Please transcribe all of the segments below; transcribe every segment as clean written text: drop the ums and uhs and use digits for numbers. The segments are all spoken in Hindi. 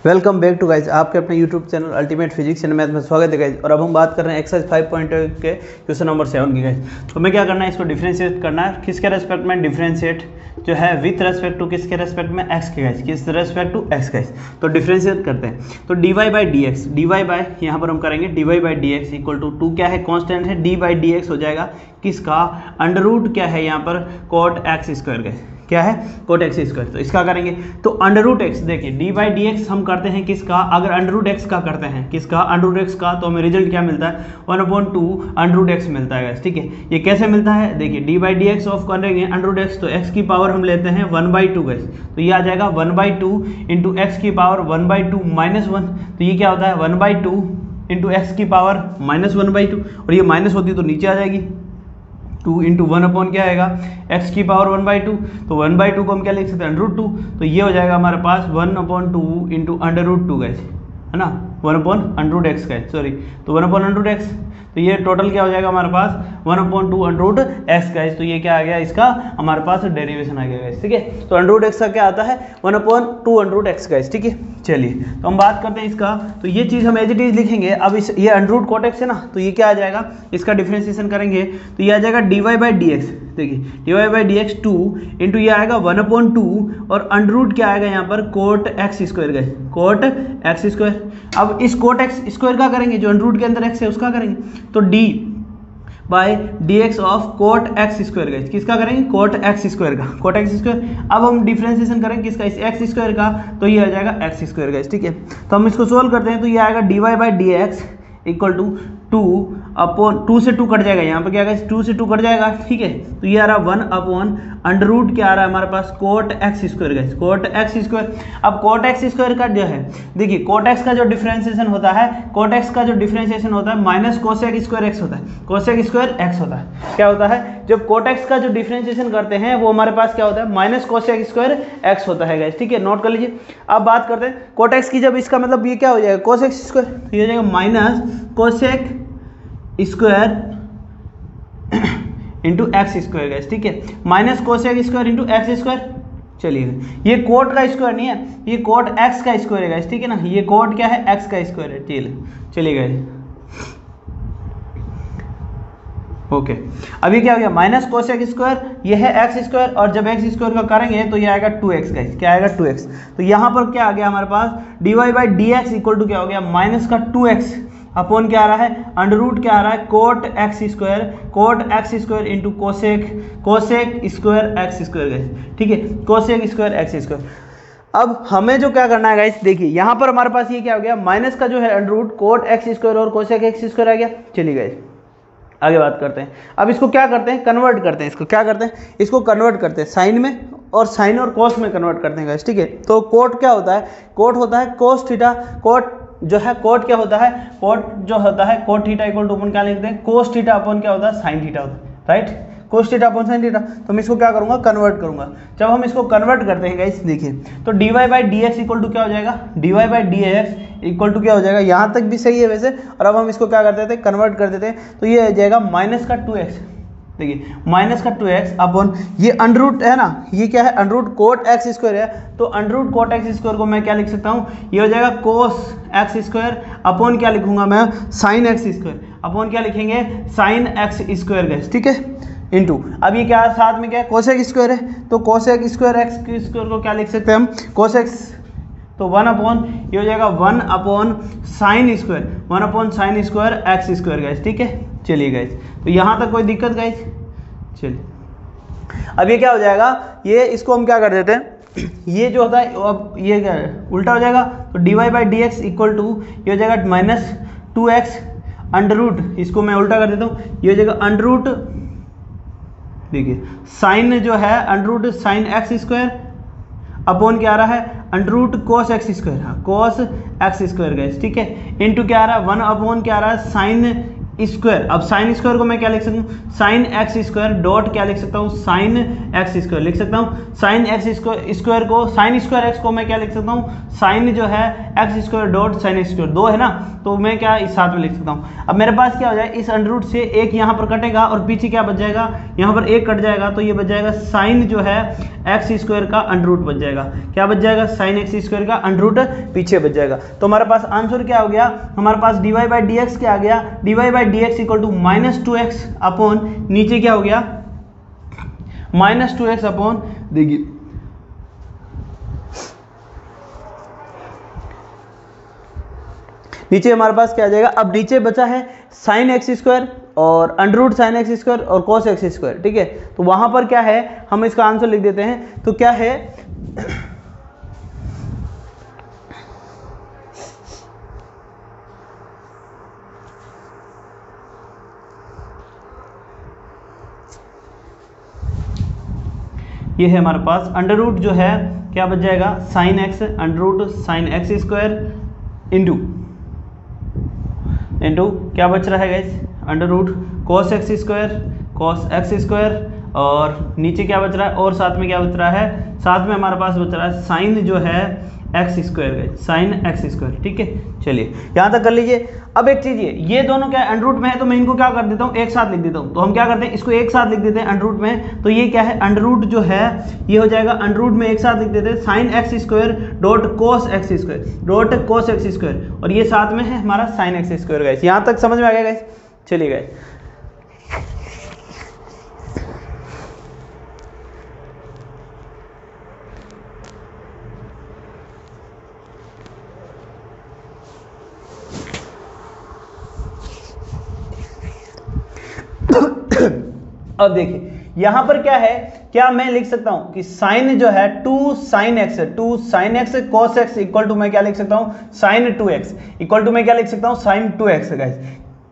वेलकम बैक टू गाइज, आपके अपने YouTube channel ultimate physics and math में स्वागत है गाइज। और अब हम बात कर रहे हैं एक्सरसाइज 5.2 के क्वेश्चन नंबर 7 की गाइज। तो हमें क्या करना है, इसको डिफरेंशिएट करना है। किसके रेस्पेक्ट में डिफरेंशिएट जो है विथ रेस्पेक्ट टू किसके रेस्पेक्ट में एक्स के गाइज, किस रेस्पेक्ट टू एक्स गाइज। तो डिफरेंशिएट करते हैं। तो D Y by D X, D Y by यहाँ पर हम करेंगे D Y by D x equal to क्या है, कॉन्स्टेंट है, डी बाई डी एक्स हो जाएगा किसका, अंडर रूट क्या है यहाँ पर कॉट एक्स स्क्वायर गाइज, क्या है कोट एक्स स्क्वायर। तो इसका करेंगे तो अंडर रूट एक्स, देखिए डी बाई डी एक्स हम करते हैं किसका, अगर अंडर रूट एक्स का करते हैं किसका, अंडर रूट एक्स का, तो हमें रिजल्ट क्या मिलता है 1/2 अंडर रूट एक्स मिलता है। ठीक है, ये कैसे मिलता है, देखिए D by D X of करेंगे अंडर रूट एक्स, तो एक्स की पावर हम लेते हैं 1/2 गैस, तो ये आ जाएगा 1/2 इंटू एक्स की पावर 1/2 -1, तो ये क्या होता है 1/2 इंटू एक्स की पावर -1/2, और ये माइनस होती तो नीचे आ जाएगी 2 इंटू 1 अपॉन क्या आएगा x की पावर 1/2, तो 1/2 को हम क्या लिख सकते हैं √2, तो ये हो जाएगा हमारे पास 1/2 इंटू √2 गैस, है ना, 1/√x गैस, सॉरी, तो 1/√x, तो ये टोटल क्या हो जाएगा हमारे पास 1/2 गैस। तो ये क्या आ गया, इसका हमारे पास डेरिवेशन आ गया गैस। ठीक है, तो √x का क्या आता है 1/2 गैस। ठीक है, चलिए तो हम बात करते हैं इसका। तो ये चीज़ हम एज इट इज लिखेंगे। अब इस ये अंडर कोट एक्स है ना, तो ये क्या आ जाएगा, इसका डिफरेंशिएशन करेंगे तो ये आ जाएगा D Y by D X. देखिए D Y by D X 2 into ये आएगा 1/2 और अंडर रूट क्या आएगा यहाँ पर कोट एक्स स्क्वायर गए, कोट एक्स स्क्वायर। अब इस कोट एक्स स्क्वायर का करेंगे, जो अंडर रूट के अंदर एक्स है उसका करेंगे, तो D by D X of cot X square गए, किसका करेंगे कोट एक्स स्क्वायर का, कोट एक्स स्क्वायर। अब हम डिफरेंशिएशन करेंगे किसका, इस एक्स स्क्वायर का, तो ये आ जाएगा एक्स स्क्वायर गए। ठीक है, तो हम इसको सोल्व करते हैं, तो ये आएगा D Y by D x equal to 2 से 2 कट जाएगा, यहाँ पे क्या आएगा 2 से 2 कट जाएगा। ठीक है, तो ये आ रहा 1 अंडर रूट क्या आ रहा है हमारे पास कोट एक्स स्क्वायर गैस, कोट एक्स स्क्वायर। अब कोट एक्स स्क्वायर का जो है, देखिए कोट एक्स का जो डिफरेंशिएशन होता है, कोट एक्स का जो डिफरेंशिएशन होता है माइनस कोसेक स्क्वायर एक्स होता है, कोसेक स्क्वायर एक्स होता है। क्या होता है, जब कोट एक्स का जो डिफरेंशिएशन करते हैं वो हमारे पास क्या होता है माइनस कोसेक स्क्वायर एक्स होता है गैस। ठीक है, नोट कर लीजिए। अब बात करते हैं कोट एक्स की, जब इसका मतलब ये क्या हो जाएगा कोसेक स्क्वायर, तो ये हो जाएगा minus cosec square into x square guys. ठीक है, minus cosec square into x square. चलिए, ये कोट का स्क्वायर नहीं है, ये कोट एक्स का स्क्वायर है गैस। ठीक है ना, ये कोट क्या है एक्स का स्क्वायर है। चलिए गैस, ओके। अभी क्या हो गया माइनस कोसेक स्क्वायर, ये है एक्स स्क्वायर, और जब एक्स स्क्वायर का करेंगे तो ये आएगा 2x गैस, क्या आएगा 2x। तो यहाँ पर क्या आ गया हमारे पास D Y by D x equal to क्या हो गया माइनस का 2x अपॉन क्या आ रहा है अंडर रूट क्या आ रहा है cot X square into cosec square X square guys. ठीक है, कोसेक स्क्वायर एक्स स्क्वायर। अब हमें जो क्या करना है गाइस, देखिए यहाँ पर हमारे पास ये क्या हो गया माइनस का जो है under root cot X square और कोसेक एक्स स्क्वायर आ गया। चलिए गाइस आगे बात करते हैं। अब इसको क्या करते हैं, कन्वर्ट करते हैं, इसको क्या करते हैं, इसको कन्वर्ट करते हैं साइन में, और साइन और कोस में कन्वर्ट करते हैं गाइस। ठीक है, तो कोट क्या होता है, कोट होता है कोस थीटा, कोट जो है कोट क्या होता है, कोट जो होता है कोट थीटा इक्वल टू अपन क्या लिखते हैं कोस थीटा अपन क्या होता है साइन थीटा होता है, राइट, कोस थीटा अपन साइन थीटा। तो मैं इसको क्या करूंगा कन्वर्ट करूंगा। जब हम इसको कन्वर्ट करते हैं गाइस, देखिए तो D Y by D x equal to क्या हो जाएगा, D Y by D x equal to क्या हो जाएगा, यहाँ तक भी सही है वैसे। और अब हम इसको क्या कर देते हैं कन्वर्ट कर देते हैं, तो ये आ जाएगा माइनस का 2x, देखिए माइनस का 2x अपॉन ये अंडर रूट है ना, ये क्या है under root cot X square है, तो under root cot X square को मैं क्या लिख सकता हूँ, ये हो जाएगा कोस एक्स स्क्वायर अपॉन क्या लिखूंगा मैं साइन एक्स स्क्वायर, अपॉन क्या लिखेंगे साइन एक्स स्क्वायर गैस। ठीक है, इंटू अब ये क्या साथ में क्या है कोसेक स्क्वायर है, तो कोसेक स्क्वायर एक्स स्क्वायर को क्या लिख सकते हैं हम कोसेक्स, तो 1 अपॉन ये हो जाएगा 1 upon sine square, 1 upon sine square X square guys. ठीक है, चलिए गैस, तो यहाँ तक कोई दिक्कत गैस। चलिए अब ये क्या हो जाएगा, ये इसको हम क्या कर देते हैं, ये जो होता है अब ये क्या है उल्टा हो जाएगा, तो D Y by D x equal to ये हो जाएगा माइनस 2x अंडर रूट, इसको मैं उल्टा कर देता हूँ, ये हो जाएगा अंडर रूट, देखिए साइन जो है under root sine x square upon क्या आ रहा है under root cos X square, हाँ कोस एक्स स्क्वायर गैस। ठीक है, इंटू क्या आ रहा है 1 अपॉन क्या आ रहा है साइन स्क्वायर, अब साइन स्क्वायर को मैं क्या लिख सकता हूँ, साइन एक्स स्क्वायर डॉट क्या लिख सकता हूँ, साइन एक्स स्क्वायर लिख सकता हूँ। साइन एक्स स्क्वायर को, साइन स्क्वायर एक्स को मैं क्या लिख सकता हूँ, साइन जो है x square dot sine x square, 2 है ना, तो मैं क्या इस साथ में लिख सकता हूँ। अब मेरे पास क्या हो जाए, इस अंडर रूट से एक यहाँ पर कटेगा और पीछे क्या बच जाएगा, यहाँ पर एक कट जाएगा तो ये बच जाएगा साइन जो है एक्स स्क्वायर का अंडर रूट बच जाएगा। क्या बच जाएगा, साइन एक्स स्क्वायर का अंडर रूट पीछे बच जाएगा। तो हमारे पास आंसर क्या हो गया, हमारे पास dy बाई डी एक्स क्या आ गया, dy by D x equal to -2x upon नीचे क्या हो गया, -2x अपॉन, देखिए नीचे हमारे पास क्या आ जाएगा, अब नीचे बचा है साइन एक्स स्क्वायर और under root sine x square और कॉस एक्स स्क्वायर, ठीक है। तो वहां पर क्या है, हम इसका आंसर लिख देते हैं। तो क्या है, ये है हमारे पास अंडर रूट जो है क्या बच जाएगा, sine x under root sine x square into क्या बच रहा है guys, under root cos X square और नीचे क्या बच रहा है, और साथ में क्या बच रहा है, साथ में हमारे पास बच रहा है साइन जो है x square guys, sine x square, ठीक है। चलिए यहाँ तक कर लीजिए। अब एक चीज ये दोनों क्या अंडर रूट में है, तो मैं इनको क्या कर देता हूँ, एक साथ लिख देता हूँ। तो हम क्या करते हैं, इसको एक साथ लिख देते हैं अंडर रूट में। तो ये क्या है, अंडर रूट जो है ये हो जाएगा, अंडर रूट में एक साथ लिख देते हैं साइन एक्स स्क्वायर डॉट कोस एक्स स्क्वायर और ये साथ में है हमारा साइन एक्स स्क्वायर गाइस। यहाँ तक समझ में आ गया गाइस। चलिए गाइस, अब देखिए यहां पर क्या है, क्या मैं लिख सकता हूं कि साइन जो है 2 sine X cos X equal to मैं क्या लिख सकता हूं, साइन 2x इक्वल टू मैं क्या लिख सकता हूं, साइन 2x गाइस।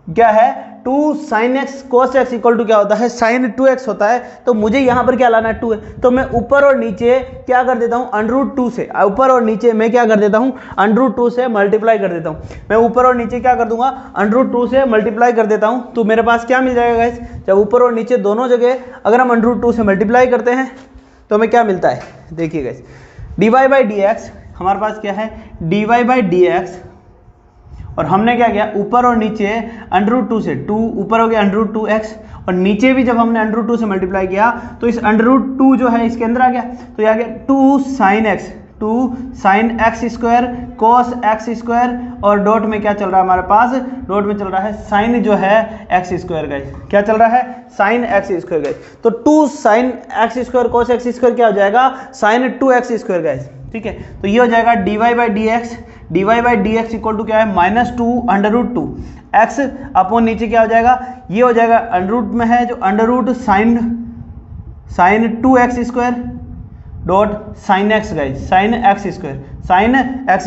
क्या है, 2 sine X cos X equal to क्या होता है, साइन 2x होता है। तो मुझे यहां पर क्या लाना है, 2 है। तो मैं ऊपर और नीचे क्या कर देता हूं, अंडर रूट 2 से, ऊपर और नीचे मैं क्या कर देता हूं, अंडर रूट 2 से मल्टीप्लाई कर देता हूं। मैं ऊपर और नीचे क्या कर दूंगा, अंडर रूट 2 से मल्टीप्लाई कर देता हूं। तो मेरे पास क्या मिल जाएगा गाइस, जब ऊपर और नीचे दोनों जगह अगर हम अंडर रूट 2 से मल्टीप्लाई करते हैं तो हमें क्या मिलता है, देखिए guys, dy by D x, हमारे पास क्या है dy बाई डी एक्स, और हमने क्या किया, ऊपर और नीचे अंडर रूट 2 से, 2 ऊपर हो गया अंडर रूट 2x और नीचे भी जब हमने अंडर रूट 2 से मल्टीप्लाई किया तो इस अंडर रूट 2 जो है इसके अंदर आ गया। तो ये आ गया 2 sine x square cos X square और डॉट में क्या चल रहा है हमारे पास, डॉट में चल रहा है साइन जो है एक्स स्क्वायर गाइस। क्या चल रहा है, साइन एक्स स्क्वायर गाइस। तो 2 sine x square cos X square क्या हो जाएगा, साइन 2x स्क्वायर गाइस, ठीक है। तो ये हो जाएगा dy by D x equal to क्या है, -2 अंडर रूट 2 एक्स अपॉन नीचे क्या हो जाएगा, ये हो जाएगा अंडर रूट में है जो under root sine 2x square dot sine x guys, sine x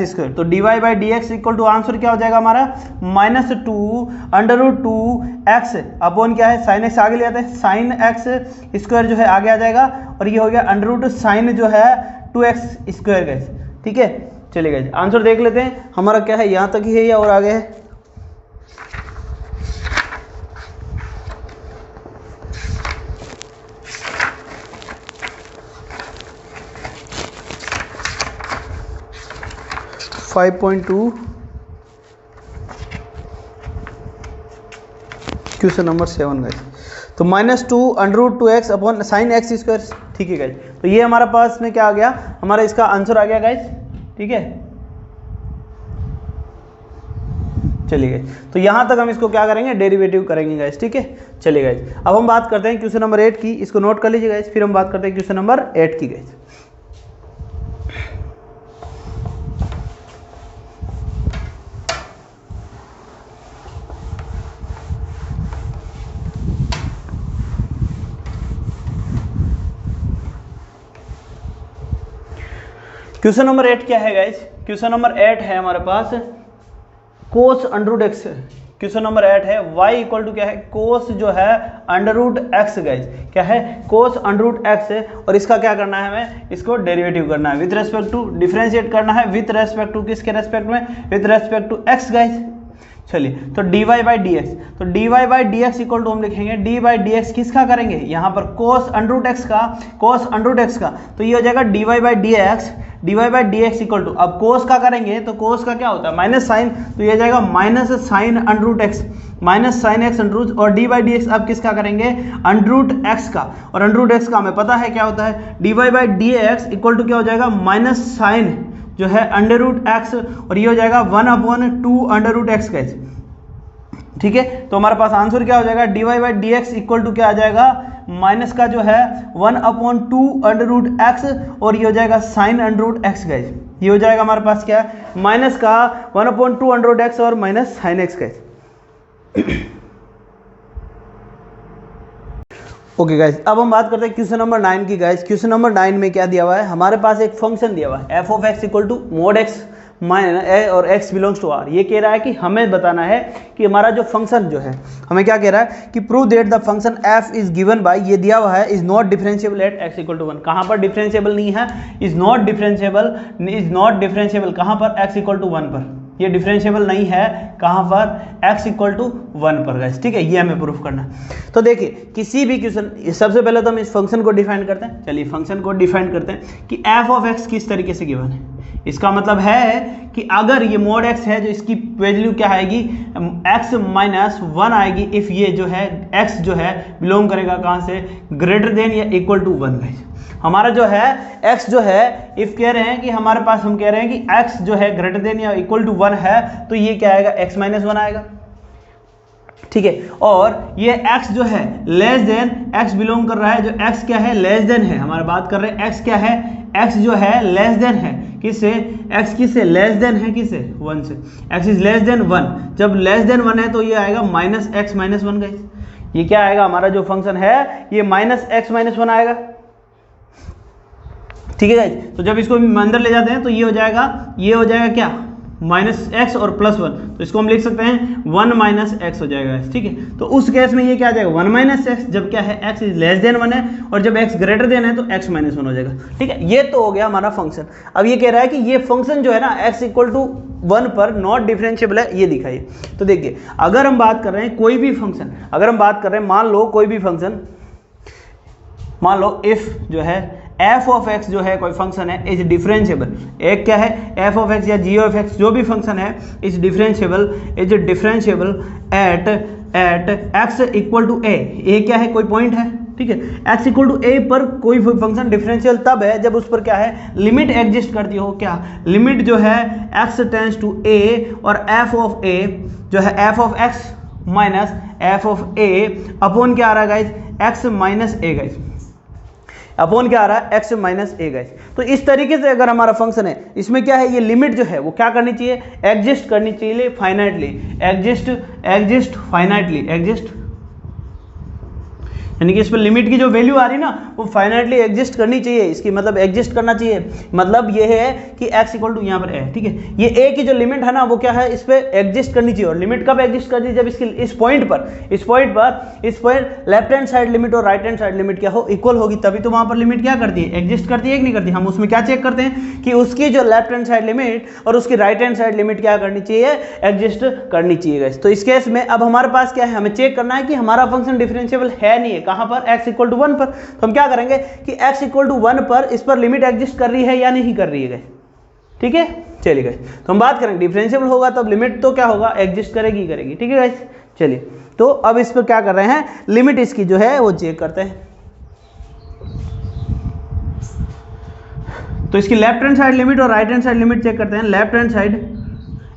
square. तो dy by D x equal to answer क्या हो जाएगा हमारा, -2 अंडर रूट 2 एक्स अपॉन क्या है, साइन एक्स आगे ले आते हैं, साइन एक्स स्क्वायर जो है आगे आ जाएगा और ये हो गया अंडर रूट साइन जो है 2x स्क्वायर गाइस, ठीक है। चलिए गाइस आंसर देख लेते हैं, हमारा क्या है, यहाँ तक ही है या और आगे है। Question number 7 guys. तो -2 under root 2x upon sine x square, ठीक है गाइस। तो ये हमारे पास में क्या आ गया, हमारा इसका आंसर आ गया गाइस, ठीक है। चलिए गाइस, तो यहां तक हम इसको क्या करेंगे, डेरिवेटिव करेंगे गाइस, ठीक है। चलिए गाइस, अब हम बात करते हैं क्वेश्चन नंबर 8 की, इसको नोट कर लीजिए गाइस, फिर हम बात करते हैं क्वेश्चन नंबर 8 की गाइस। क्वेश्चन नंबर 8 क्या है गाइस, क्वेश्चन नंबर 8 है हमारे पास cos under root X. Question number 8 है y इक्वल टू क्या है, कोस जो है अंडर रूट एक्स गाइस, क्या है कोस अंडर रूट एक्स है। और इसका क्या करना है, हमें इसको डेरिवेटिव करना है विथ रेस्पेक्ट टू, डिफरेंशिएट करना है विथ रेस्पेक्ट टू, किसके रेस्पेक्ट में, with respect to x guys. चलिए, तो dy बाई डी एक्स, तो dy by D x equal to हम लिखेंगे d बाई डी एक्स किसका करेंगे, यहाँ पर cos अंडर x का, cos अंडर x का, तो ये हो जाएगा dy by D x equal to, अब cos का करेंगे तो cos का क्या होता है माइनस साइन, तो ये जाएगा minus sine under x, minus sine x under, और डी बाई डी एक्स अब किसका करेंगे, अंडर एक्स का, और अंडर एक्स का हमें पता है क्या होता है, d by D x equal to क्या हो जाएगा माइनस साइन जो है अंडर रूट एक्स, और ये हो जाएगा 1/2 अंडर रूट एक्स का, ठीक है। तो हमारे पास आंसर क्या हो जाएगा, D Y by D x equal to क्या आ जाएगा, माइनस का जो है 1/2 अंडर रूट एक्स, और ये हो जाएगा sine under root x guys, ये हो जाएगा हमारे पास क्या, माइनस का 1/2 अंडर रूट एक्स और minus sine x guys. Okay guys, अब हम बात करते हैं क्वेश्चन नंबर 9 की गाइस। क्वेश्चन नंबर 9 में क्या दिया हुआ है, हमारे पास एक फंक्शन दिया हुआ है f of x equal to mod x minus और x बिलोंग्स टू r। ये कह रहा है कि हमें बताना है कि हमारा जो फंक्शन जो है, हमें क्या कह रहा है कि prove that the function f is given by, ये दिया हुआ है, is not differentiable at x equal to 1। कहाँ पर डिफरेंशिएबल नहीं है, इज नॉट डिफरेंशिएबल कहाँ पर, x इक्वल टू 1 पर, ये डिफरेंशिएबल नहीं है कहाँ पर, x इक्वल टू 1 पर गाइस, ठीक है। ये हमें प्रूफ करना है। तो देखिए किसी भी क्वेश्चन, सबसे पहले तो हम इस फंक्शन को डिफाइन करते हैं। चलिए फंक्शन को डिफाइन करते हैं कि f ऑफ x किस तरीके से गिवन है। इसका मतलब है कि अगर ये मोड x है, जो इसकी वैल्यू क्या आएगी, x माइनस 1 आएगी, इफ ये जो है x जो है बिलोंग करेगा कहाँ से, ग्रेटर देन या इक्वल टू 1 गाइस। हमारा जो है x जो है, इफ कह रहे हैं कि हमारे पास, हम कह रहे हैं कि x जो है ग्रेटर देन या इक्वल टू 1 है, तो ये क्या आएगा, x माइनस 1 आएगा, ठीक है। और ये x जो है लेस देन, x बिलोंग कर रहा है, जो x क्या है, लेस देन है, हमारे बात कर रहे हैं x क्या है, x जो है लेस देन है किससे, x किससे, लेस देन है किससे, 1 से, x इज लेस देन 1। जब लेस देन 1 है तो ये आएगा माइनस x माइनस 1 गाइस। ये क्या आएगा, हमारा जो फंक्शन है ये माइनस x माइनस 1 आएगा, ठीक है गाइस। तो जब इसको अंदर ले जाते हैं तो ये हो जाएगा क्या, माइनस एक्स और प्लस 1, तो इसको हम लिख सकते हैं 1 माइनस एक्स हो जाएगा, ठीक है। तो उस केस में ये क्या आ जाएगा, 1 माइनस एक्स, जब क्या है x इज लेस देन 1 है, और जब x ग्रेटर देन है तो x माइनस 1 हो जाएगा, ठीक है। ये तो हो गया हमारा फंक्शन। अब ये कह रहा है कि ये फंक्शन जो है ना x इक्वल टू 1 पर नॉट डिफरेंशिएबल है, ये दिखाइए। तो देखिए अगर हम बात कर रहे हैं कोई भी फंक्शन, अगर हम बात कर रहे हैं, मान लो कोई भी फंक्शन, मान लो इफ जो है f ऑफ x जो है कोई फंक्शन है, इज डिफरेंशिएबल, एक क्या है f ऑफ x या g ऑफ x जो भी फंक्शन है, is differentiable at x equal to a क्या है, कोई पॉइंट है, ठीक है। x इक्वल टू a पर कोई फंक्शन डिफरेंशियल तब है जब उस पर क्या है, लिमिट एग्जिस्ट करती हो, क्या लिमिट जो है x टेंड्स टू a, और f ऑफ a जो है f of x minus f of a upon क्या आ रहा है guys, x minus a guys, upon क्या आ रहा है, x माइनस ए गाइस। तो इस तरीके से अगर हमारा फंक्शन है, इसमें क्या है, ये लिमिट जो है वो क्या करनी चाहिए, एग्जिस्ट करनी चाहिए फाइनाइटली, एग्जिस्ट फाइनाइटली, एग्जिस्ट यानी कि इस पर लिमिट की जो वैल्यू आ रही ना वो फाइनाइटली एग्जिस्ट करनी चाहिए। इसकी मतलब एग्जिस्ट करना चाहिए, मतलब ये है कि x इक्वल टू यहाँ पर है, ठीक है। ये a की जो लिमिट है ना वो क्या है, इस पर एग्जिस्ट करनी चाहिए। और लिमिट कब एग्जिस्ट करनी चाहिए, जब इसकी इस point left hand side limit और राइट हैंड साइड लिमिट क्या हो, इक्वल होगी, तभी तो वहाँ पर लिमिट क्या करती है, एग्जिस्ट करती है कि नहीं करती। हम उसमें क्या चेक करते हैं कि उसकी जो लेफ्ट हैंड साइड लिमिट और उसकी राइट हैंड साइड लिमिट क्या करनी चाहिए, एग्जिस्ट करनी चाहिए। तो इस केस में अब हमारे पास क्या है, हमें चेक करना है कि हमारा फंक्शन डिफरेंशिएबल है नहीं है, कहाँ पर, x इक्वल टू 1 पर। तो हम क्या करेंगे कि x इक्वल टू 1 पर इस पर लिमिट एग्जिस्ट कर रही है या नहीं कर रही है, ठीक है। चलिए गाइस, तो हम बात करेंगे डिफरेंशिएबल होगा तब लिमिट तो क्या होगा, एग्जिस्ट करेगी, ठीक है गाइस। चलिए तो अब इस पर क्या कर रहे हैं, लिमिट इसकी जो है वो चेक करते हैं। तो इसकी लेफ्ट हैंड साइड लिमिट और right hand side limit check करते हैं। Left hand side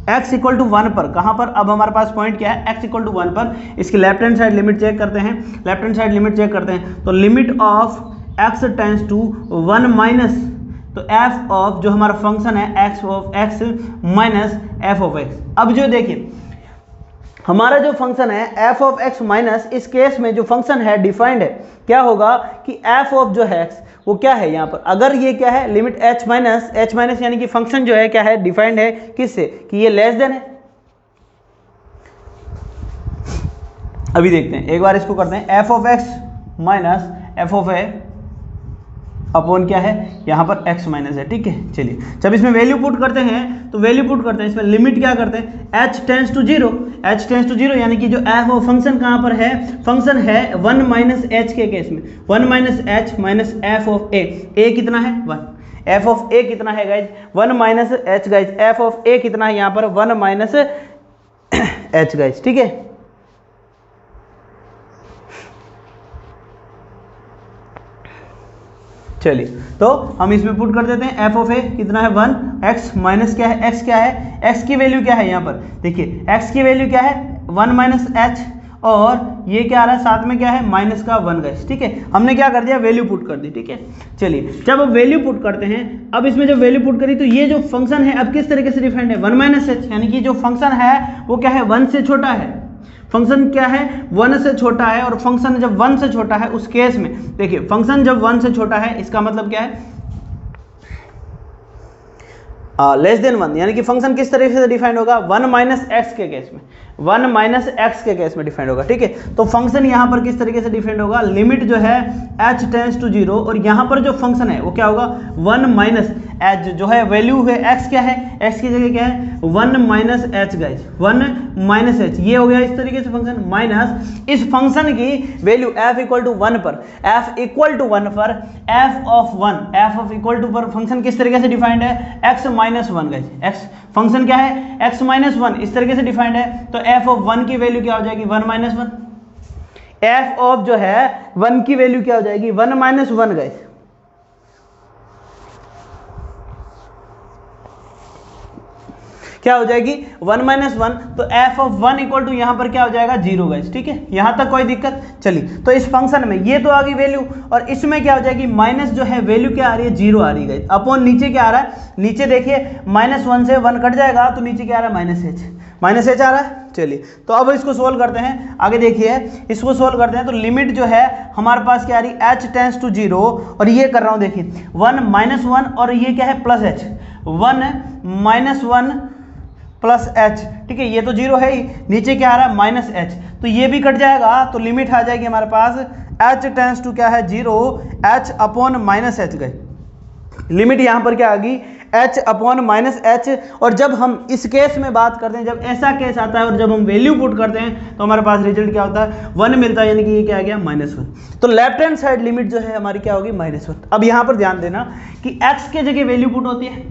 x equal to 1 पर, कहाँ पर, अब हमारे पास पॉइंट क्या है, x इक्वल टू 1 पर, इसकी left hand side limit check करते हैं। Left hand side limit check करते हैं तो limit of x tends to 1 minus, तो f ऑफ जो हमारा फंक्शन है x of x minus f of x। अब जो देखिए हमारा जो फंक्शन है f ऑफ x माइनस, इस केस में जो फंक्शन है डिफाइंड है, क्या होगा कि f ऑफ जो है x वो क्या है यहाँ पर, अगर ये क्या है लिमिट h माइनस यानी कि फंक्शन जो है क्या है, डिफाइंड है किससे, कि ये लेस देन है। अभी देखते हैं, एक बार इसको करते हैं, f of x minus f of a upon क्या है यहाँ पर x माइनस है, ठीक है। चलिए जब इसमें वैल्यू पुट करते हैं तो वैल्यू पुट करते हैं, इसमें लिमिट क्या करते हैं, h टेंस टू जीरो, यानी कि जो f ऑफ फंक्शन कहाँ पर है, फंक्शन है 1 माइनस एच के केस में, 1 minus H minus F of A कितना है 1, एफ ऑफ ए कितना है guys 1 minus H guys, F of A कितना है यहाँ पर 1 माइनस एच गाइज, ठीक है। चलिए तो हम इसमें पुट कर देते हैं, एफ ऑफ ए कितना है 1, एक्स माइनस क्या है, एक्स क्या है, एक्स की वैल्यू क्या है यहाँ पर देखिए, एक्स की वैल्यू क्या है 1 माइनस एच, और ये क्या आ रहा है साथ में क्या है माइनस का 1 गाइस, ठीक है। हमने क्या कर दिया, वैल्यू पुट कर दी, ठीक है। चलिए जब अब वैल्यू पुट करते हैं, अब इसमें जब वैल्यू पुट करी तो ये जो फंक्शन है अब किस तरीके से डिफाइंड है, 1 माइनस एच, यानी कि जो फंक्शन है वो क्या है 1 से छोटा है, फंक्शन क्या है 1 से छोटा है, और फंक्शन जब 1 से छोटा है उस केस में देखिए, फंक्शन जब 1 से छोटा है इसका मतलब क्या है लेस देन 1, यानी कि फंक्शन किस तरीके से डिफाइंड होगा 1 माइनस एक्स के केस में, 1 माइनस एक्स के केस में डिफाइंड होगा, ठीक है। तो फंक्शन यहाँ पर किस तरीके से डिफाइंड होगा, लिमिट जो है h टेंस टू 0, और यहाँ पर जो फंक्शन है वो क्या होगा 1 माइनस एच, जो है वैल्यू है x क्या है, x की जगह क्या है 1 minus H guys, 1 minus h, ये हो गया इस तरीके से फंक्शन, माइनस इस फंक्शन की वैल्यू f इक्वल टू 1 पर, f इक्वल टू 1 पर f of 1, f of equal to पर फंक्शन किस तरीके से डिफाइंड है x minus 1 guys, x function क्या है x माइनस 1 इस तरीके से डिफाइंड है, तो f ऑफ 1 की वैल्यू क्या हो जाएगी 1 माइनस 1, f ऑफ जो है 1 की वैल्यू क्या हो जाएगी 1 माइनस 1 गाइज, क्या हो जाएगी 1 माइनस 1, तो f ऑफ 1 इक्वल टू यहाँ पर क्या हो जाएगा 0 गाइस, ठीक है। यहाँ तक कोई दिक्कत, चलिए तो इस फंक्शन में ये तो आ गई वैल्यू, और इसमें क्या हो जाएगी माइनस जो है वैल्यू क्या आ रही है 0 आ रही है गाइस, अपॉन नीचे क्या आ रहा है, नीचे देखिए माइनस 1 से 1 कट जाएगा तो नीचे क्या आ रहा है माइनस एच आ रहा है। चलिए तो अब इसको सोल्व करते हैं, आगे देखिए इसको सोल्व करते हैं, तो लिमिट जो है हमारे पास क्या आ रही है h टेंस टू 0, और ये कर रहा हूँ देखिए 1 माइनस 1, और ये क्या है plus h, 1 minus 1 plus H, ठीक है, ये तो 0 है ही, नीचे क्या आ रहा है माइनस एच, तो ये भी कट जाएगा, तो लिमिट आ जाएगी हमारे पास h टेंस टू क्या है 0, h अपॉन माइनस एच गए, लिमिट यहाँ पर क्या आ गई h अपॉन माइनस एच। और जब हम इस केस में बात करते हैं, जब ऐसा केस आता है और जब हम वैल्यू पुट करते हैं तो हमारे पास रिजल्ट क्या होता है 1 मिलता है, यानी कि ये क्या आ गया -1, तो लेफ्ट हैंड साइड लिमिट जो है हमारी क्या होगी -1। अब यहाँ पर ध्यान देना कि x के जगह वैल्यू पुट होती है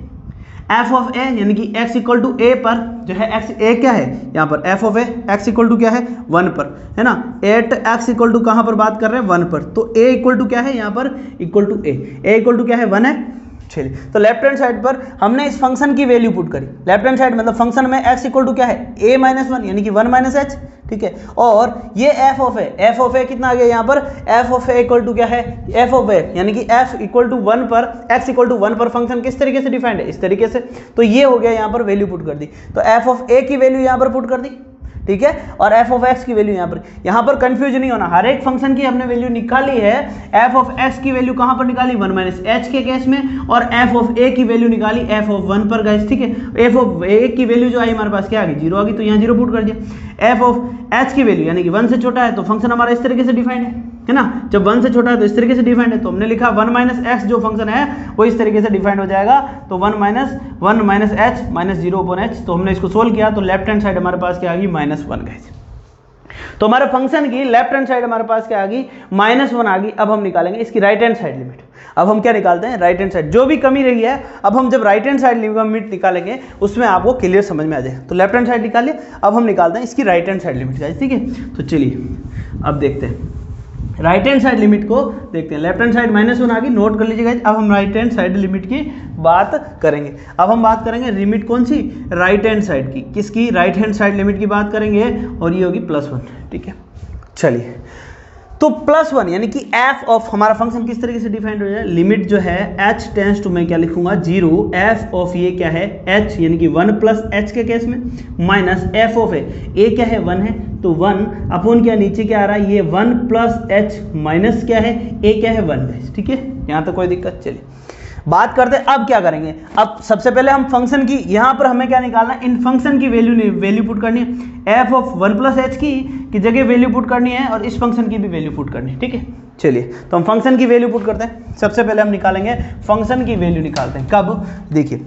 f ऑफ a, यानी कि x इक्वल टू a पर जो है x a क्या है यहाँ पर f of a, x equal to क्या है 1 पर, है ना, 8x इक्वल टू कहाँ पर बात कर रहे हैं 1 पर, तो a इक्वल टू क्या है यहाँ पर equal to a equal to क्या है 1 है। चलिए तो लेफ्ट हैंड साइड पर हमने इस फंक्शन की वैल्यू पुट करी, लेफ्ट हैंड साइड मतलब फंक्शन में x इक्वल टू क्या है a माइनस 1, यानी कि 1 माइनस एच, ठीक है, और ये f ऑफ a कितना आ गया यहाँ पर f of a equal to क्या है f ऑफ a, यानी कि f इक्वल टू 1 पर x इक्वल टू 1 पर फंक्शन किस तरीके से डिफाइंड है इस तरीके से, तो ये हो गया यहाँ पर वैल्यू पुट कर दी, तो f ऑफ a की वैल्यू यहाँ पर पुट कर दी, ठीक है, और f ऑफ x की वैल्यू यहाँ पर कंफ्यूज नहीं होना, हर एक फंक्शन की हमने वैल्यू निकाली है, f ऑफ x की वैल्यू कहाँ पर निकाली 1 माइनस h के केस में, और f ऑफ a की वैल्यू निकाली f ऑफ 1 पर गाइस, ठीक है, f ऑफ a की वैल्यू जो आई हमारे पास क्या आ गई 0 आ गई, तो यहाँ 0 पुट कर दिया, f ऑफ h की वैल्यू यानी कि 1 से छोटा है तो फंक्शन हमारा इस तरीके से डिफाइंड है ना, जब 1 से छोटा है तो इस तरीके से डिफाइंड है, तो हमने लिखा 1 माइनस x जो फंक्शन है वो इस तरीके से डिफाइंड हो जाएगा, तो 1 minus h minus 0 upon h, तो हमने इसको सोल्व किया तो लेफ्ट हैंड साइड हमारे पास क्या आ गई -1 गाइस, तो हमारे फंक्शन की लेफ्ट हैंड साइड हमारे पास क्या आ गई -1 आ गई। अब हम निकालेंगे इसकी राइट हैंड साइड लिमिट, अब हम क्या निकालते हैं राइट हैंड साइड, जो भी कमी रही है अब हम जब राइट हैंड साइड लिमिट निकालेंगे उसमें आपको क्लियर समझ में आ जाएगा, तो लेफ्ट हैंड साइड निकालिए, अब हम निकालते हैं इसकी right hand side limit guys, ठीक है। तो चलिए अब देखते हैं राइट हैंड साइड लिमिट को देखते हैं, लेफ्ट हैंड साइड -1 आ गई, नोट कर लीजिएगा। अब हम राइट हैंड साइड लिमिट की बात करेंगे, अब हम बात करेंगे लिमिट कौन सी राइट हैंड साइड की, किसकी राइट हैंड साइड लिमिट की बात करेंगे, और ये होगी +1, ठीक है। चलिए तो +1 यानी कि f ऑफ हमारा फंक्शन किस तरीके से डिफाइंड हो जाए, लिमिट जो है h टेंस टू मैं क्या लिखूंगा 0, f ऑफ ये क्या है h यानी कि 1 प्लस h के केस में, माइनस f ऑफ a क्या है 1 है, तो 1 अपॉन क्या नीचे क्या आ रहा है ये 1 प्लस h माइनस क्या है a क्या है 1 है, ठीक है, यहाँ तक कोई दिक्कत। चलिए बात करते हैं अब क्या करेंगे। अब सबसे पहले हम फंक्शन की, यहाँ पर हमें क्या निकालना है, इन फंक्शन की वैल्यू पुट करनी है। एफ ऑफ 1 प्लस एच की जगह वैल्यू पुट करनी है और इस फंक्शन की भी वैल्यू पुट करनी है। ठीक है, चलिए तो हम फंक्शन की वैल्यू पुट करते हैं। सबसे पहले हम निकालेंगे फंक्शन की वैल्यू निकालते हैं। कब, देखिए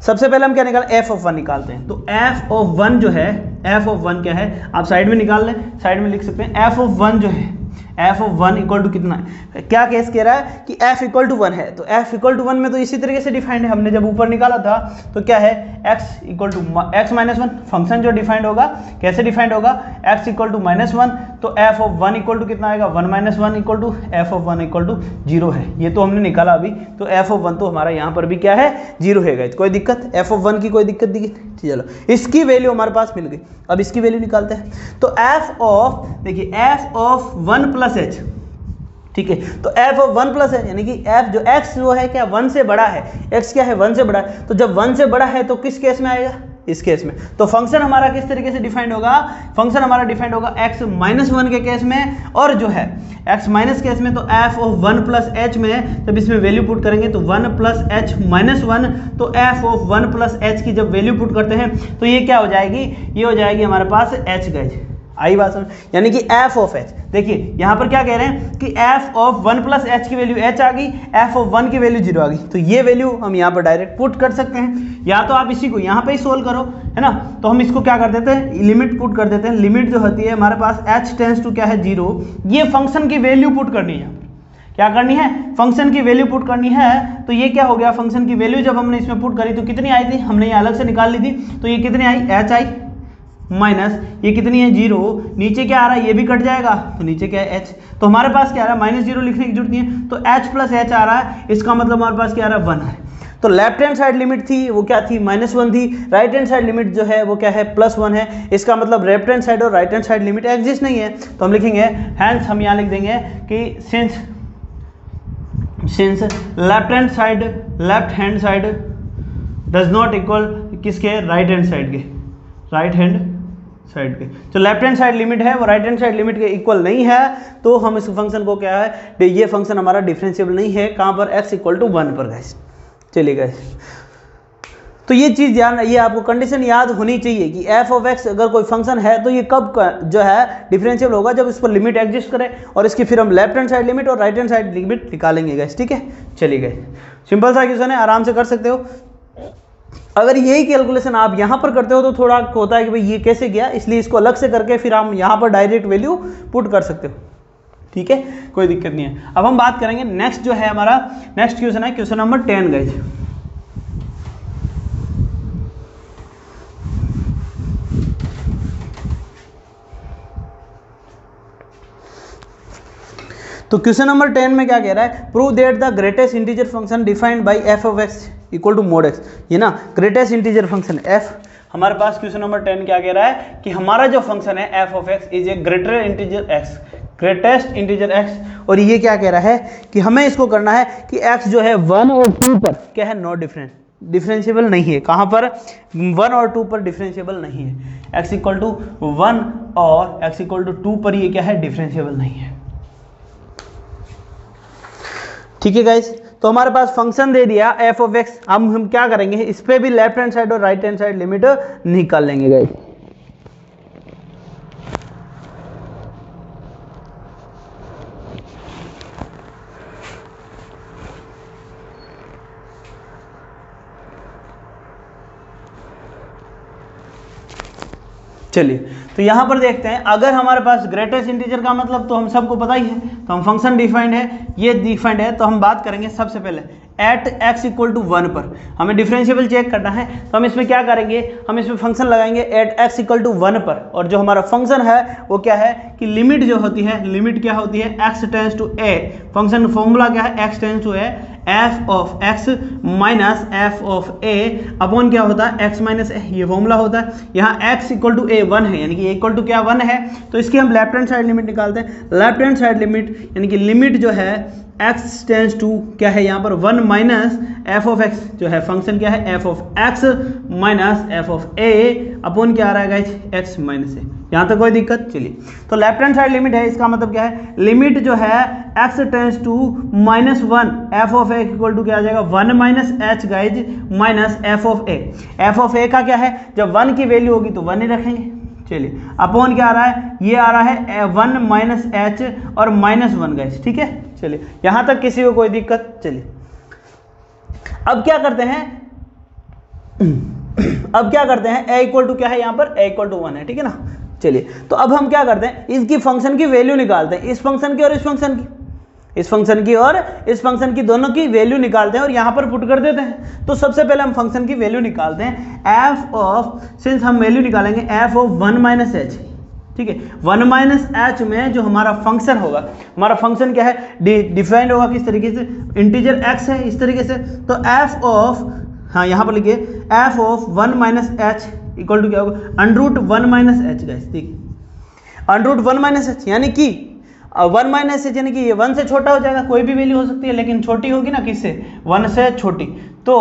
सबसे पहले हम क्या निकालें, एफ ऑफ 1 निकालते हैं। तो एफ ऑफ 1 जो है, एफ ऑफ 1 क्या है, आप साइड में निकाल लें, साइड में लिख सकते हैं। एफ ऑफ 1 जो है, एफ ऑफ 1 इक्वल टू कितना है, क्या केस कह रहा है कि एफ इक्वल टू 1 है। तो एफ इक्वल टू 1 में तो इसी तरीके से डिफाइंड है, हमने जब ऊपर निकाला था तो क्या है, x equal to x minus 1। Function जो डिफाइंड होगा कैसे डिफाइंड होगा, एक्स इक्वल टू माइनस 1, तो एफ ऑफ 1 इक्वल टू कितना आएगा, 1 minus 1 equal to f of 1 equal to 0 है। ये तो हमने निकाला अभी, तो एफ ऑफ 1 तो हमारा यहाँ पर भी क्या है, 0 है। कोई दिक्कत, एफ ऑफ 1 की कोई दिक्कत दिखी, चलो इसकी वैल्यू हमारे पास मिल गई। अब इसकी वैल्यू निकालते हैं। तो एफ ऑफ, देखिए एफ ऑफ 1 प्लस एच, ठीक है, तो एफ ऑफ 1 प्लस है, यानी कि एफ जो एक्स जो है क्या 1 से बड़ा है, एक्स क्या है 1 से बड़ा है। तो जब 1 से बड़ा है तो किस केस में आएगा, इस केस में। तो फंक्शन हमारा किस तरीके से डिफाइंड होगा, फंक्शन हमारा डिफाइंड होगा एक्स माइनस 1 के केस में, और जो है एक्स माइनस केस में तो एफ ऑफ 1 प्लस एच में जब इसमें वैल्यू पुट करेंगे तो 1 प्लस एच माइनस 1, तो एफ ऑफ 1 प्लस एच की जब वैल्यू पुट करते हैं तो ये क्या हो जाएगी, ये हो जाएगी हमारे पास एच गज। आई बात समझ, यानी कि एफ ऑफ एच, देखिए यहाँ पर क्या कह रहे हैं कि एफ ऑफ 1 प्लस एच की वैल्यू एच आ गई, एफ ऑफ 1 की वैल्यू 0 आ गई। तो ये वैल्यू हम यहाँ पर डायरेक्ट पुट कर सकते हैं, या तो आप इसी को यहाँ पे ही सोल्व करो, है ना। तो हम इसको क्या कर देते हैं, लिमिट पुट कर देते हैं। लिमिट जो होती है हमारे पास एच टेंस टू क्या है 0, ये फंक्शन की वैल्यू पुट करनी है। क्या करनी है, फंक्शन की वैल्यू पुट करनी है। तो ये क्या हो गया, फंक्शन की वैल्यू जब हमने इसमें पुट करी तो कितनी आई थी, हमने ये अलग से निकाल ली थी, तो ये कितनी आई, एच आई माइनस ये कितनी है 0, नीचे क्या आ रहा है, ये भी कट जाएगा तो नीचे क्या है h। तो हमारे पास क्या आ रहा है, माइनस 0 लिखने की जरूरत नहीं है, तो h प्लस h आ रहा है, इसका मतलब हमारे पास क्या आ रहा है 1 है। तो लेफ्ट हैंड साइड लिमिट थी वो क्या थी, -1 थी, राइट हैंड साइड लिमिट जो है वो क्या है +1 है। इसका मतलब लेफ्ट हैंड साइड और right hand side limit exist नहीं है। तो हम लिखेंगे हैंस, हम यहाँ लिख देंगे कि since left hand side does not equal किसके, राइट हैंड साइड के, राइट हैंड साइड के। तो लेफ्ट हैंड साइड लिमिट है वो राइट हैंड साइड लिमिट के इक्वल नहीं है, तो हम इस फंक्शन को क्या है, ये फंक्शन हमारा डिफरेंशिएबल नहीं है। कहाँ पर, x इक्वल टू 1 पर गाइस। चलिए गाइस, तो ये चीज़ ध्यान, ये आपको कंडीशन याद होनी चाहिए कि f ऑफ x अगर कोई फंक्शन है तो ये कब जो है डिफरेंशिएबल होगा, जब इस पर लिमिट एग्जिस्ट करे, और इसकी फिर हम लेफ्ट हैंड साइड लिमिट और राइट हैंड साइड लिमिट निकालेंगे गाइस। ठीक है, चलिए गाइस, सिंपल सा क्वेश्चन है, आराम से कर सकते हो। अगर यही कैलकुलेशन आप यहाँ पर करते हो तो थोड़ा होता है कि भाई ये कैसे गया, इसलिए इसको अलग से करके फिर हम यहाँ पर डायरेक्ट वैल्यू पुट कर सकते हो। ठीक है, कोई दिक्कत नहीं है। अब हम बात करेंगे नेक्स्ट जो है हमारा, नेक्स्ट क्वेश्चन है क्वेश्चन नंबर 10 गाइस। तो क्वेश्चन नंबर 10 में क्या कह रहा है, prove that the greatest integer function defined by f of x equal to mod x. ये ना ग्रेटेस्ट इंटीजर फंक्शन एफ, हमारे पास क्वेश्चन नंबर 10 क्या कह रहा है कि हमारा जो फंक्शन है f of x is a greater integer x, greatest integer x. और ये क्या कह रहा है कि हमें इसको करना है कि एक्स जो है 1 और 2 पर क्या है, नॉट डिफरेंशिएबल नहीं है। कहाँ पर, 1 और 2 पर डिफरेंशिएबल नहीं है। एक्स इक्वल टू 1 और एक्स इक्वल टू 2 पर ये क्या है, डिफरेंशिएबल नहीं है। ठीक है गाइस, तो हमारे पास फंक्शन दे दिया एफ ऑफ एक्स। हम क्या करेंगे, इस पे भी लेफ्ट हैंड साइड और राइट हैंड साइड लिमिट निकाल लेंगे गाइस। चलिए, तो यहां पर देखते हैं, अगर हमारे पास ग्रेटेस्ट इंटीजर का मतलब तो हम सबको पता ही है, तो हम फंक्शन डिफाइंड है, ये डिफाइंड है, तो हम बात करेंगे सबसे पहले एट एक्स इक्वल टू 1 पर हमें डिफरेंशिएबल चेक करना है। तो हम इसमें क्या करेंगे, हम इसमें फंक्शन लगाएंगे एट एक्स इक्वल टू 1 पर, और जो हमारा फंक्शन है वो क्या है कि लिमिट जो होती है, लिमिट क्या होती है, x tends to a. Function formula क्या है, x tends to a, F of x minus F of a upon क्या होता है, एक्स माइनस ए, ये फॉर्मूला होता है। यहाँ एक्स इक्वल टू ए 1 है, यानी कि इक्वल टू क्या 1 है, तो इसकी हम लेफ्ट हैंड साइड लिमिट निकालते हैं। लेफ्ट हैंड साइड लिमिट यानी कि लिमिट जो है एक्स टेंस टू क्या है यहाँ पर 1 माइनस एफ ऑफ एक्स, जो है फंक्शन क्या है f of x minus F of a upon क्या आ रहा है गाइस एक्स माइनस ए। यहाँ तक कोई दिक्कत? चलिए, तो लेफ्ट हैंड साइड लिमिट है, इसका मतलब क्या है, लिमिट जो है x tends to -1 F of A equal to क्या आ जाएगा 1 minus H guys minus F of A. F of A का क्या है, जब 1 की वैल्यू होगी तो 1 ही रखेंगे। चलिए, अपॉन क्या आ रहा है, ये आ रहा है 1 माइनस एच और -1 गाइज, ठीक है। चलिए, यहाँ तक किसी को कोई दिक्कत? चलिए, अब क्या करते हैं a इक्वल टू क्या है यहाँ पर, a इक्वल टू 1 है, ठीक है ना। चलिए, तो अब हम क्या करते हैं, इसकी फंक्शन की वैल्यू निकालते हैं, इस फंक्शन की और इस फंक्शन की, इस फंक्शन की और इस फंक्शन की, दोनों की वैल्यू निकालते हैं और यहाँ पर पुट कर देते हैं। तो सबसे पहले हम फंक्शन की वैल्यू निकालते हैं, एफ ऑफ, सिंस हम वैल्यू निकालेंगे एफ ऑफ 1 माइनस एच, ठीक है। 1 माइनस एच में जो हमारा फंक्शन होगा, हमारा फंक्शन क्या है, डिफाइंड होगा किस तरीके से, इंटीजर x है इस तरीके से, तो एफ ऑफ, हाँ यहाँ पर लिखिए f of 1 minus h equal to क्या होगा, √1 माइनस एच गाइस, ठीक है, √1 माइनस एच, यानी कि 1 माइनस एच, यानी कि ये 1 से छोटा हो जाएगा, कोई भी वैल्यू हो सकती है लेकिन छोटी होगी ना, किससे, 1 से छोटी, तो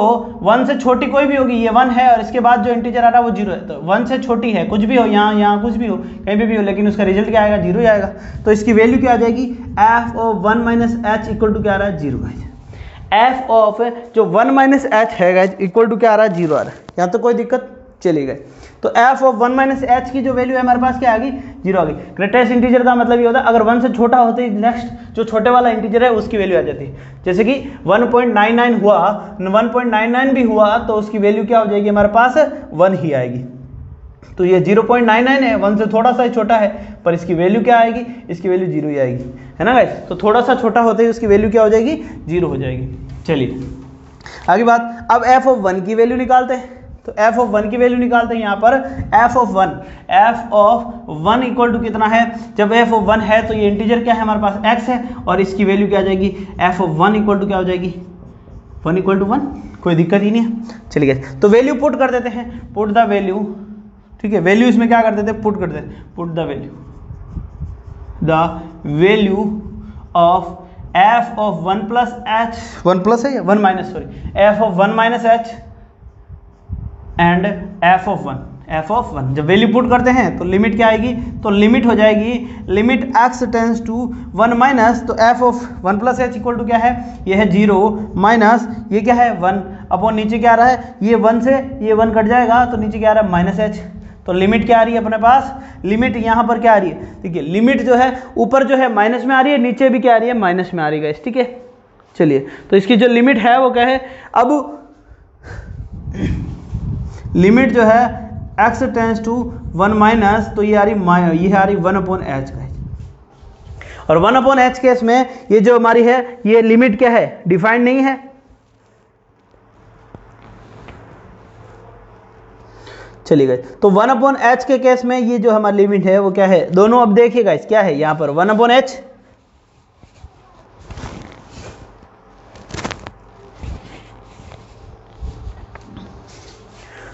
1 से छोटी कोई भी होगी, ये 1 है और इसके बाद जो इंटीजर आ रहा है वो 0 है, तो 1 से छोटी है, कुछ भी हो, यहाँ कुछ भी हो, कहीं भी हो, लेकिन उसका रिजल्ट क्या आएगा, 0 ही आएगा। तो इसकी वैल्यू क्या आ जाएगी, f of 1 minus h equal to क्या आ रहा है, 0 गाइस। एफ ऑफ जो 1 माइनस एच है गाइस इक्वल टू क्या आ रहा है, 0 आ रहा है। यहाँ तो कोई दिक्कत? चली गई, तो एफ ऑफ 1 माइनस एच की जो वैल्यू है हमारे पास क्या आ गई, 0 आ गई। ग्रेटेस्ट इंटीजर का मतलब ये होता है अगर 1 से छोटा होते ही नेक्स्ट जो छोटे वाला इंटीजर है उसकी वैल्यू आ जाती है। जैसे कि 1.99 हुआ, 1.99 भी हुआ तो उसकी वैल्यू क्या हो जाएगी, हमारे पास 1 ही आएगी। तो ये 0.99 है, 1 से थोड़ा सा ही छोटा है, पर इसकी वैल्यू क्या आएगी, इसकी वैल्यू 0 ही आएगी, है ना गाइस। तो थोड़ा सा छोटा होते ही उसकी वैल्यू क्या हो जाएगी, 0 हो जाएगी। चलिए आगे बात, अब एफ ऑफ 1 की वैल्यू निकालते हैं। तो एफ ऑफ 1 की वैल्यू निकालते हैं, यहाँ पर एफ ऑफ 1 इक्वल टू कितना है, जब एफ ऑफ 1 है तो ये इंटीजर क्या है हमारे पास x है और इसकी वैल्यू क्या आ जाएगी, एफ ऑफ 1 इक्वल टू क्या हो जाएगी, 1 इक्वल टू 1, कोई दिक्कत ही नहीं है। चलिए तो वैल्यू पुट कर देते हैं, पुट द वैल्यू, ठीक है, वैल्यू इसमें क्या कर देते हैं, पुट कर देते हैं, put the value of F of 1 plus H, 1 plus है या 1 minus, sorry, F of 1 minus H and F of 1, जब वैल्यू पुट करते हैं तो लिमिट क्या आएगी, तो लिमिट हो जाएगी, limit x tends to 1 minus, तो F of 1 plus H equal to क्या है, ये है 0 माइनस ये क्या है 1 अपॉन नीचे क्या आ रहा है, ये 1 से ये 1 कट जाएगा तो नीचे क्या आ रहा है माइनस एच। तो लिमिट क्या आ रही है अपने पास, लिमिट यहाँ पर क्या आ रही है, ठीक है, लिमिट जो है ऊपर जो है माइनस में आ रही है, नीचे भी क्या आ रही है, माइनस में आ रही है, ठीक है। चलिए तो इसकी जो लिमिट है वो क्या है, अब लिमिट जो है x टेंस टू 1 माइनस, तो ये आ रही 1 अपॉन एच का, और 1 अपॉन एच केस में ये जो हमारी है ये लिमिट क्या है, डिफाइंड नहीं है। चलिए गए, तो 1 अपॉन एच के केस में ये जो हमारी लिमिट है वो क्या है, दोनों अब देखिएगा इस क्या है, यहाँ पर 1 अपॉन एच,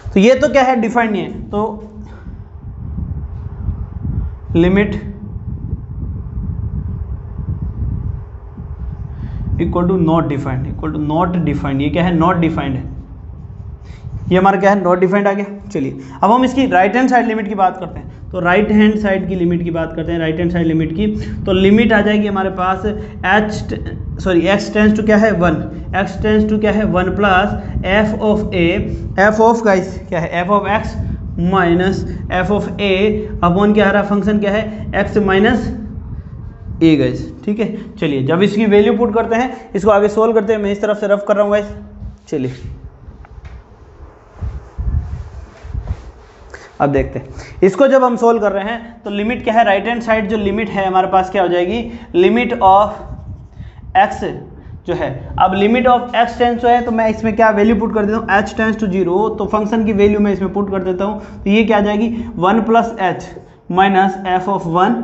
तो ये तो क्या है, डिफाइंड नहीं है, तो limit equal to not defined, equal to not defined, ये क्या है, नॉट डिफाइंड है, ये हमारा क्या है, नॉट डिफाइंड आ गया। चलिए अब हम इसकी राइट हैंड साइड लिमिट की बात करते हैं, तो राइट हैंड साइड की लिमिट की बात करते हैं, राइट हैंड साइड लिमिट की, तो लिमिट आ जाएगी हमारे पास x टेंस टू क्या है 1, x टेंस टू क्या है 1 plus F of A, F of guys क्या है, f of x minus F of a upon क्या आ रहा है, फंक्शन क्या है x माइनस ए गाइस, ठीक है। चलिए जब इसकी वैल्यू पुट करते हैं, इसको आगे सोल्व करते हैं, मैं इस तरफ से रफ कर रहा हूँ गाइस। चलिए अब देखते हैं इसको, जब हम सोल्व कर रहे हैं तो लिमिट क्या है, राइट हैंड साइड जो लिमिट है हमारे पास क्या हो जाएगी, लिमिट ऑफ x जो है, अब लिमिट ऑफ x टेंस जो है तो मैं इसमें क्या वैल्यू पुट कर देता हूँ, h टेंस टू 0, तो फंक्शन की वैल्यू मैं इसमें पुट कर देता हूँ, तो ये क्या आ जाएगी 1 plus H minus F of 1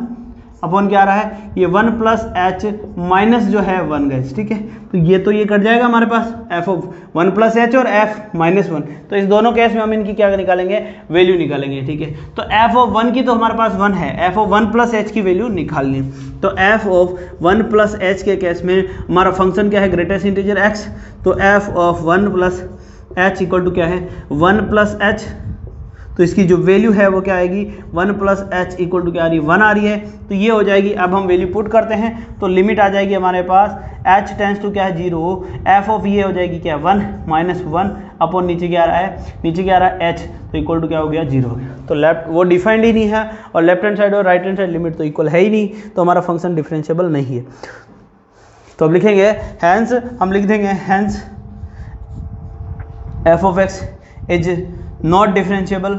upon क्या आ रहा है, ये 1 प्लस एच माइनस जो है 1 गाइस, ठीक है। तो ये कट जाएगा हमारे पास एफ ऑफ 1 प्लस एच और एफ माइनस 1। तो इस दोनों केस में हम इनकी क्या निकालेंगे, वैल्यू निकालेंगे, ठीक है। तो एफ ऑफ 1 की तो हमारे पास 1 है, एफ ऑफ 1 प्लस एच की वैल्यू निकालनी है। तो एफ ऑफ 1 प्लस एच के केस में हमारा फंक्शन क्या है, ग्रेटेस्ट इंटीजर एक्स। तो F of 1 plus H equal to क्या है, 1 प्लस एच। तो इसकी जो वैल्यू है वो क्या आएगी, 1 प्लस एच इक्वल टू क्या आ रही है, 1 आ रही है। तो ये हो जाएगी, अब हम वैल्यू पुट करते हैं तो लिमिट आ जाएगी हमारे पास एच टेंस टू क्या है 0, एफ ऑफ ये हो जाएगी क्या 1 माइनस 1 अपॉन नीचे क्या आ रहा है, नीचे क्या आ रहा है एच, तो इक्वल टू क्या हो गया 0 हो गया। तो लेफ्ट वो डिफाइंड ही नहीं है और लेफ्ट हैंड साइड और राइट हैंड साइड लिमिट तो इक्वल है ही नहीं, तो हमारा फंक्शन डिफरेंशिएबल नहीं है। तो अब लिखेंगे हैंस, हम लिख देंगे hence f of x is not differentiable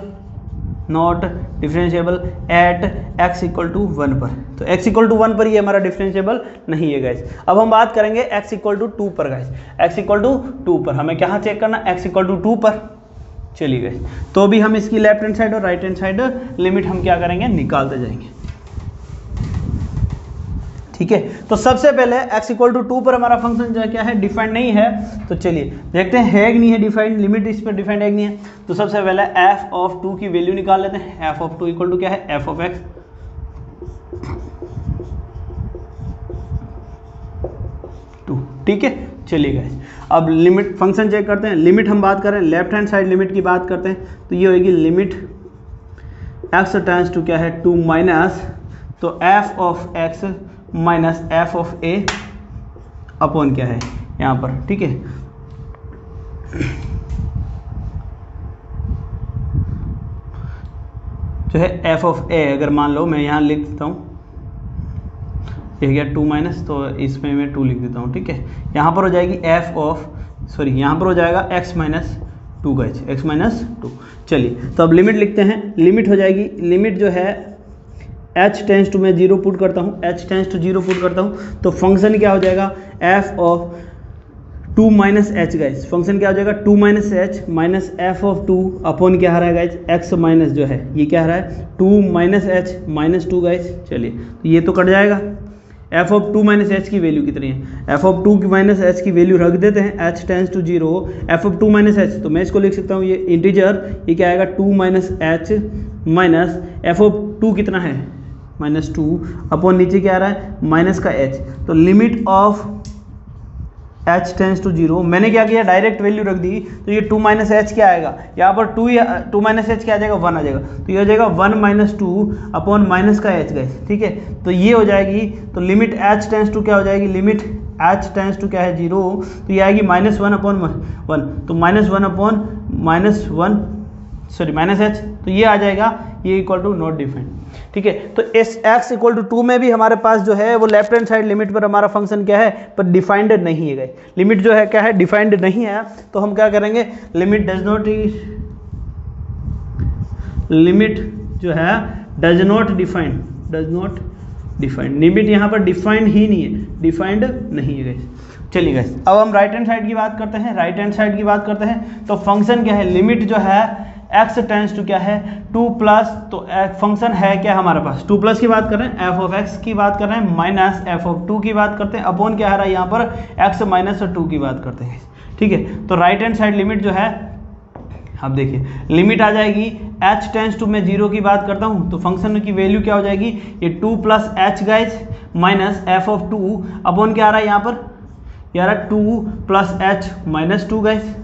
at x equal to 1 पर। तो x इक्वल टू 1 पर ये हमारा डिफरेंशिएबल नहीं है गाइस। अब हम बात करेंगे x इक्वल टू 2 पर गाइस, x इक्वल टू 2 पर हमें क्या चेक करना, x इक्वल टू 2 पर। चलिए गाइस, तो भी हम इसकी लेफ्ट हैंड साइड और राइट हैंड साइड लिमिट हम क्या करेंगे, निकालते जाएंगे, ठीक है। तो सबसे पहले x इक्वल टू 2 पर हमारा फंक्शन जो क्या है, डिफाइंड नहीं है। तो चलिए देखते हैं है कि नहीं है डिफाइंड, लिमिट इस पर डिफाइंड है कि नहीं है। तो सबसे पहले f ऑफ 2 की वैल्यू निकाल लेते हैं। f ऑफ 2 इक्वल टू क्या है, f ऑफ x, ठीक है। चलिए गाइस, अब लिमिट फंक्शन चेक करते हैं। लिमिट हम बात करें, लेफ्ट हैंड साइड लिमिट की बात करते हैं, तो ये होगी लिमिट x टेंस टू क्या है 2 माइनस, तो f of x minus F of a upon क्या है यहाँ पर, ठीक है। जो है एफ ऑफ ए, अगर मान लो मैं यहाँ लिख देता हूँ, ये गया 2 माइनस, तो इसमें मैं 2 लिख देता हूँ, ठीक है। यहाँ पर हो जाएगी एफ ऑफ, सॉरी यहाँ पर हो जाएगा x माइनस 2 का x माइनस 2। चलिए तो अब लिमिट लिखते हैं। लिमिट हो जाएगी, लिमिट जो है h टेंस टू मैं 0 पुट करता हूँ, h टेंस टू 0 पुट करता हूँ, तो फंक्शन क्या हो जाएगा, f of 2 minus H guys, function क्या हो जाएगा 2 minus H minus F of 2 upon क्या आ रहा है गाइज, x माइनस जो है ये क्या आ रहा है 2 माइनस एच माइनस 2 गाइज। चलिए तो ये तो कट जाएगा। f ऑफ 2 माइनस एच की वैल्यू कितनी है, f ऑफ 2 माइनस एच की वैल्यू रख देते हैं, h tends to 0, f of 2 minus h, तो मैं इसको लिख सकता हूँ ये इंटीजर, ये क्या आएगा 2 minus H minus F of 2 कितना है -2 अपॉन नीचे क्या आ रहा है माइनस का h। तो limit of h tends to 0, मैंने क्या किया डायरेक्ट वैल्यू रख दी, तो ये 2 माइनस एच क्या आएगा, यहाँ पर 2 माइनस एच क्या आ जाएगा 1 आ जाएगा, तो ये हो जाएगा 1 माइनस 2 अपॉन माइनस का h गए, ठीक है। तो ये हो जाएगी, तो लिमिट h टेंस टू क्या हो जाएगी, लिमिट h टेंस टू क्या है 0, तो ये आएगी -1 अपॉन 1, तो -1 अपॉन माइनस h, तो ये आ जाएगा, ये इक्वल टू नॉट डिफाइंड, ठीक है। तो इस x इक्वल टू 2 में भी हमारे पास जो है वो लेफ्ट हैंड साइड लिमिट पर हमारा फंक्शन क्या है, पर डिफाइंड नहीं है गए, लिमिट जो है क्या है डिफाइंड नहीं है। तो हम क्या करेंगे, limit does not defined, limit यहाँ पर डिफाइंड ही नहीं है, डिफाइंड नहीं है गए। चलिए गाइस, अब हम राइट हैंड साइड की बात करते हैं। राइट हैंड साइड की बात करते हैं तो फंक्शन क्या है, लिमिट जो है x टेंस टू क्या है 2 प्लस, तो फंक्शन है क्या हमारे पास 2 प्लस की बात कर रहे हैं, f ऑफ x की बात कर रहे हैं, माइनस एफ ऑफ 2 की बात करते हैं, अपॉन क्या आ रहा है यहाँ पर x माइनस 2 की बात करते हैं, ठीक है। तो राइट हैंड साइड लिमिट जो है, अब देखिए लिमिट आ जाएगी h टेंस टू मैं 0 की बात करता हूँ, तो फंक्शन की वैल्यू क्या हो जाएगी, ये 2 plus H guys minus F of 2 upon क्या आ रहा है यहाँ पर, यार 2 प्लस एच माइनस 2 गाइज।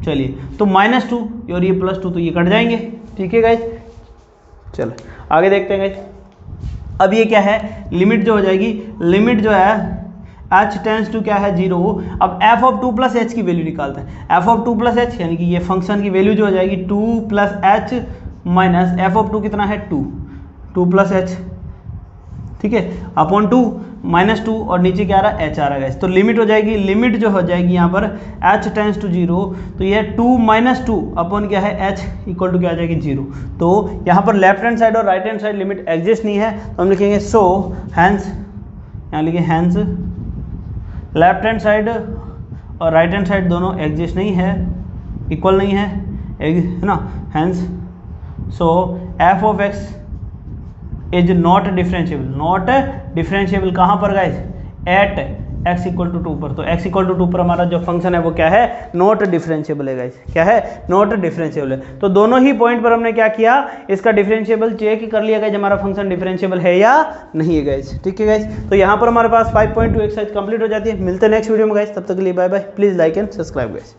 चलिए तो -2 और ये +2, तो ये कट जाएंगे, ठीक है गाइज। चलो आगे देखते हैं गाइज। अब ये क्या है, लिमिट जो हो जाएगी, लिमिट जो है h टेंस टू क्या है 0, अब f ऑफ 2 प्लस एच की वैल्यू निकालते हैं, f ऑफ 2 प्लस एच यानी कि ये फंक्शन की वैल्यू जो हो जाएगी 2 plus H minus F of 2 कितना है 2 प्लस एच, ठीक है, अपॉन 2 -2 और नीचे क्या आ रहा है h आ रहा है। तो लिमिट हो जाएगी, लिमिट जो हो जाएगी यहाँ पर h टेंस टू 0, तो ये 2 - 2 अपॉन क्या है h इक्वल टू क्या आ जाएगी 0। तो यहाँ पर लेफ्ट हैंड साइड और right hand side limit exist नहीं है, तो हम लिखेंगे सो हैंस, यहाँ लिखें हैंस लेफ्ट हैंड साइड और राइट हैंड साइड दोनों एग्जिस्ट नहीं है, इक्वल नहीं है ना, hence so f of x is not differentiable, not differentiable कहाँ पर guys, at x equal to 2 पर। तो x इक्वल टू 2 पर हमारा जो फंक्शन है वो क्या है, नॉट डिफरेंशिएबल है गाइस, क्या है, नॉट डिफरेंशिएबल है। तो दोनों ही पॉइंट पर हमने क्या किया, इसका डिफरेंशिएबल चेक कर लिया गाइस, हमारा फंक्शन डिफरेंशिएबल है या नहीं है गाइस, ठीक है गाइस। तो यहाँ पर हमारे पास 5.2 एक्सरसाइज कंप्लीट हो जाती है। मिलते हैं नेक्स्ट वीडियो में गाइस, तब तक के लिए bye bye. Please like and subscribe guys.